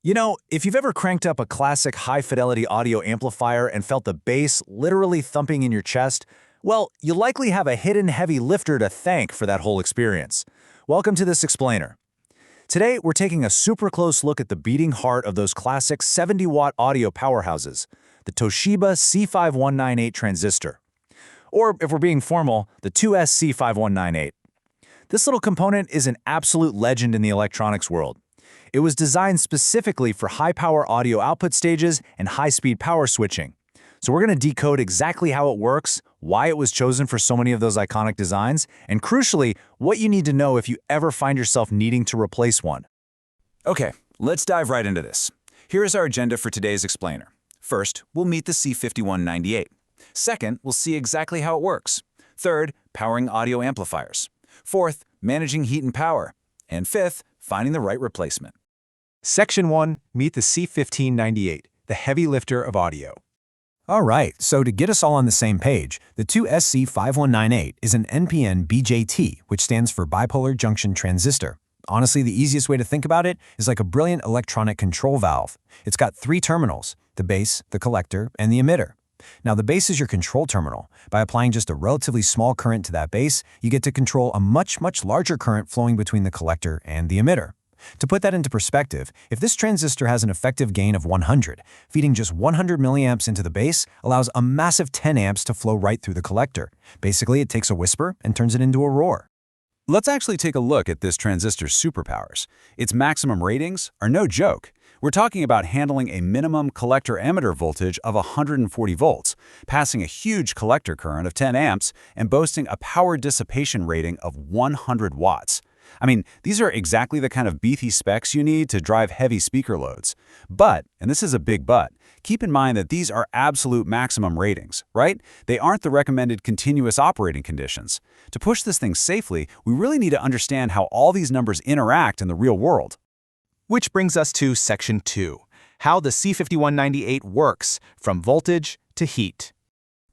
You know, if you've ever cranked up a classic high-fidelity audio amplifier and felt the bass literally thumping in your chest, well, you likely have a hidden heavy lifter to thank for that whole experience. Welcome to this explainer. Today, we're taking a super close look at the beating heart of those classic 70-watt audio powerhouses, the Toshiba C5198 Transistor. Or, if we're being formal, the 2SC5198. This little component is an absolute legend in the electronics world. It was designed specifically for high-power audio output stages and high-speed power switching. So we're going to decode exactly how it works, why it was chosen for so many of those iconic designs, and crucially, what you need to know if you ever find yourself needing to replace one. Okay, let's dive right into this. Here is our agenda for today's explainer. First, we'll meet the C5198. Second, we'll see exactly how it works. Third, powering audio amplifiers. Fourth, managing heat and power. And fifth, finding the right replacement. Section 1, meet the C5198, the heavy lifter of audio. All right, so to get us all on the same page, the 2SC5198 is an NPN BJT, which stands for bipolar junction transistor. Honestly, the easiest way to think about it is like a brilliant electronic control valve. It's got three terminals: the base, the collector, and the emitter. Now, the base is your control terminal. By applying just a relatively small current to that base, you get to control a much larger current flowing between the collector and the emitter. To put that into perspective, if this transistor has an effective gain of 100, feeding just 100 milliamps into the base allows a massive 10 amps to flow right through the collector. Basically, it takes a whisper and turns it into a roar. Let's actually take a look at this transistor's superpowers. Its maximum ratings are no joke. We're talking about handling a minimum collector-emitter voltage of 140 volts, passing a huge collector current of 10 amps, and boasting a power dissipation rating of 100 watts. I mean, these are exactly the kind of beefy specs you need to drive heavy speaker loads. But, and this is a big but, keep in mind that these are absolute maximum ratings, right? They aren't the recommended continuous operating conditions. To push this thing safely, we really need to understand how all these numbers interact in the real world. Which brings us to Section 2, how the C5198 works from voltage to heat.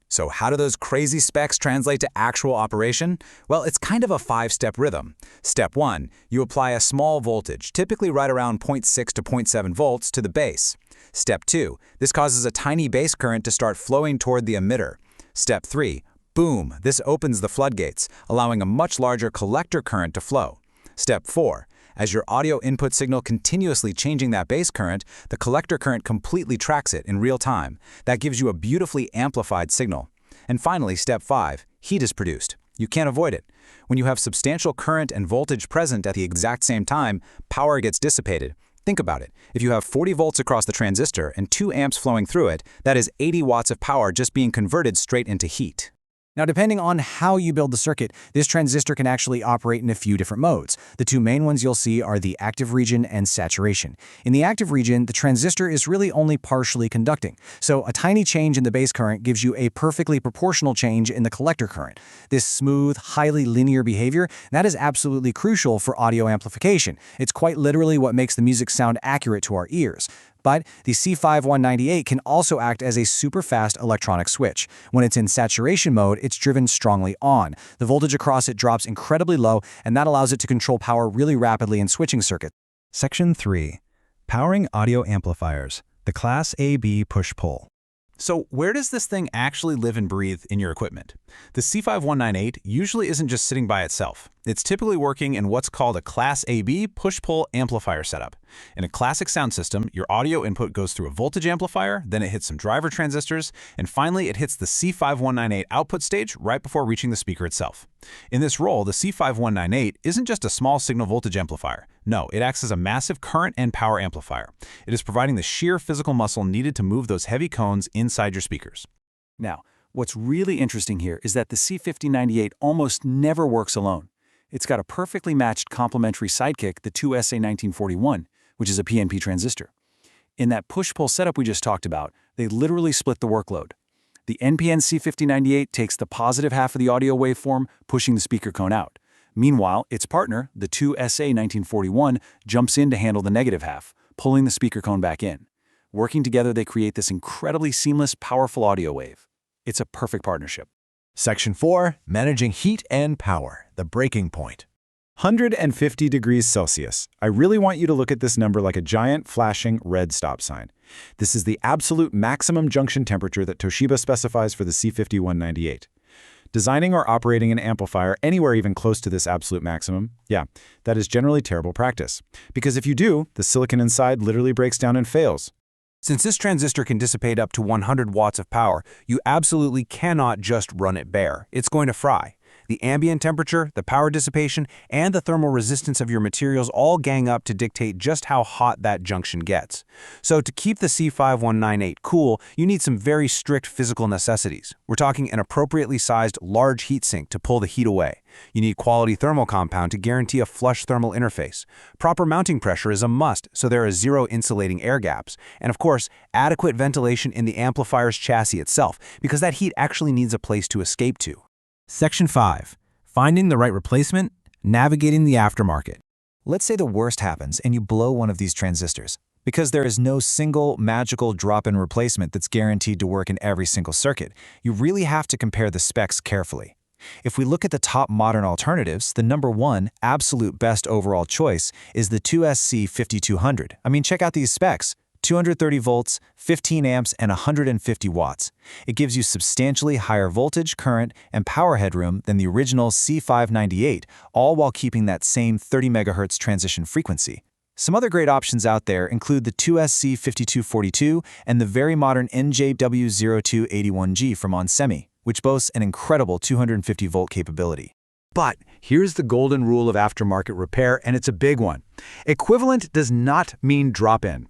So how do those crazy specs translate to actual operation? Well, it's kind of a five-step rhythm. Step 1, you apply a small voltage, typically right around 0.6 to 0.7 volts, to the base. Step 2, this causes a tiny base current to start flowing toward the emitter. Step 3, boom, this opens the floodgates, allowing a much larger collector current to flow. Step 4, as your audio input signal continuously changing that base current, the collector current completely tracks it in real time. That gives you a beautifully amplified signal. And finally, step 5, heat is produced. You can't avoid it. When you have substantial current and voltage present at the exact same time, power gets dissipated. Think about it. If you have 40 volts across the transistor and 2 amps flowing through it, that is 80 watts of power just being converted straight into heat. Now, depending on how you build the circuit, this transistor can actually operate in a few different modes. The two main ones you'll see are the active region and saturation. In the active region, the transistor is really only partially conducting, so a tiny change in the base current gives you a perfectly proportional change in the collector current. This smooth, highly linear behavior, that is absolutely crucial for audio amplification. It's quite literally what makes the music sound accurate to our ears. But the C5198 can also act as a super fast electronic switch. When it's in saturation mode, it's driven strongly on. The voltage across it drops incredibly low, and that allows it to control power really rapidly in switching circuits. Section 3. Powering audio amplifiers, the Class AB push-pull. So where does this thing actually live and breathe in your equipment? The C5198 usually isn't just sitting by itself. It's typically working in what's called a Class AB push-pull amplifier setup. In a classic sound system, your audio input goes through a voltage amplifier, then it hits some driver transistors, and finally it hits the C5198 output stage right before reaching the speaker itself. In this role, the C5198 isn't just a small signal voltage amplifier. No, it acts as a massive current and power amplifier. It is providing the sheer physical muscle needed to move those heavy cones inside your speakers. Now, what's really interesting here is that the C5098 almost never works alone. It's got a perfectly matched complementary sidekick, the 2SA1941, which is a PNP transistor. In that push-pull setup we just talked about, they literally split the workload. The NPN C5098 takes the positive half of the audio waveform, pushing the speaker cone out. Meanwhile, its partner, the 2SA1941, jumps in to handle the negative half, pulling the speaker cone back in. Working together, they create this incredibly seamless, powerful audio wave. It's a perfect partnership. Section 4, managing heat and power, the breaking point. 150 degrees Celsius. I really want you to look at this number like a giant, flashing red stop sign. This is the absolute maximum junction temperature that Toshiba specifies for the C5198. Designing or operating an amplifier anywhere even close to this absolute maximum, yeah, that is generally terrible practice. Because if you do, the silicon inside literally breaks down and fails. Since this transistor can dissipate up to 100 watts of power, you absolutely cannot just run it bare. It's going to fry. The ambient temperature, the power dissipation, and the thermal resistance of your materials all gang up to dictate just how hot that junction gets. So to keep the C5198 cool, you need some very strict physical necessities. We're talking an appropriately sized large heatsink to pull the heat away. You need quality thermal compound to guarantee a flush thermal interface. Proper mounting pressure is a must, so there are zero insulating air gaps. And of course, adequate ventilation in the amplifier's chassis itself, because that heat actually needs a place to escape to. Section 5. Finding the right replacement, navigating the aftermarket. Let's say the worst happens and you blow one of these transistors. Because there is no single magical drop-in replacement that's guaranteed to work in every single circuit, you really have to compare the specs carefully. If we look at the top modern alternatives, the number one, absolute best overall choice is the 2SC5200. I mean, check out these specs. 230 volts, 15 amps, and 150 watts. It gives you substantially higher voltage, current, and power headroom than the original C598, all while keeping that same 30 MHz transition frequency. Some other great options out there include the 2SC5242 and the very modern NJW0281G from onsemi, which boasts an incredible 250-volt capability. But here's the golden rule of aftermarket repair, and it's a big one. Equivalent does not mean drop-in.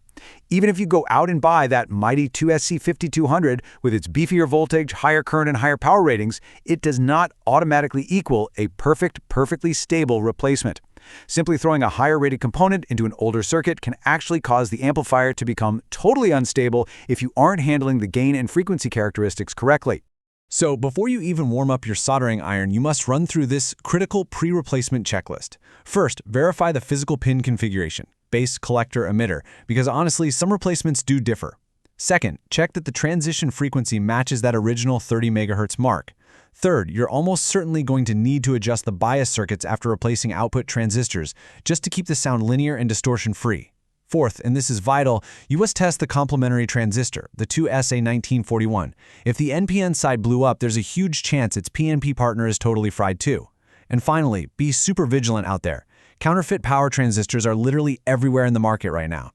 Even if you go out and buy that mighty 2SC5200 with its beefier voltage, higher current, and higher power ratings, it does not automatically equal a perfectly stable replacement. Simply throwing a higher rated component into an older circuit can actually cause the amplifier to become totally unstable if you aren't handling the gain and frequency characteristics correctly. So before you even warm up your soldering iron, you must run through this critical pre-replacement checklist. First, verify the physical pin configuration, base, collector, emitter, because honestly, some replacements do differ. Second, check that the transition frequency matches that original 30 MHz mark. Third, you're almost certainly going to need to adjust the bias circuits after replacing output transistors, just to keep the sound linear and distortion-free. Fourth, and this is vital, you must test the complementary transistor, the 2SA1941. If the NPN side blew up, there's a huge chance its PNP partner is totally fried too. And finally, be super vigilant out there. Counterfeit power transistors are literally everywhere in the market right now.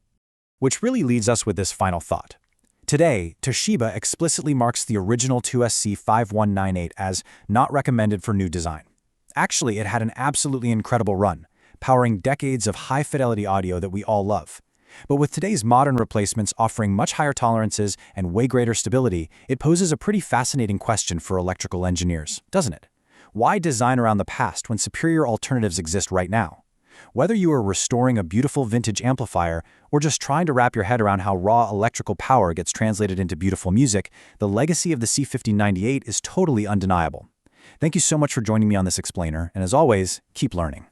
Which really leads us with this final thought. Today, Toshiba explicitly marks the original 2SC5198 as not recommended for new design. Actually, it had an absolutely incredible run, powering decades of high-fidelity audio that we all love. But with today's modern replacements offering much higher tolerances and way greater stability, it poses a pretty fascinating question for electrical engineers, doesn't it? Why design around the past when superior alternatives exist right now? Whether you are restoring a beautiful vintage amplifier or just trying to wrap your head around how raw electrical power gets translated into beautiful music, the legacy of the C5098 is totally undeniable. Thank you so much for joining me on this explainer, and as always, keep learning.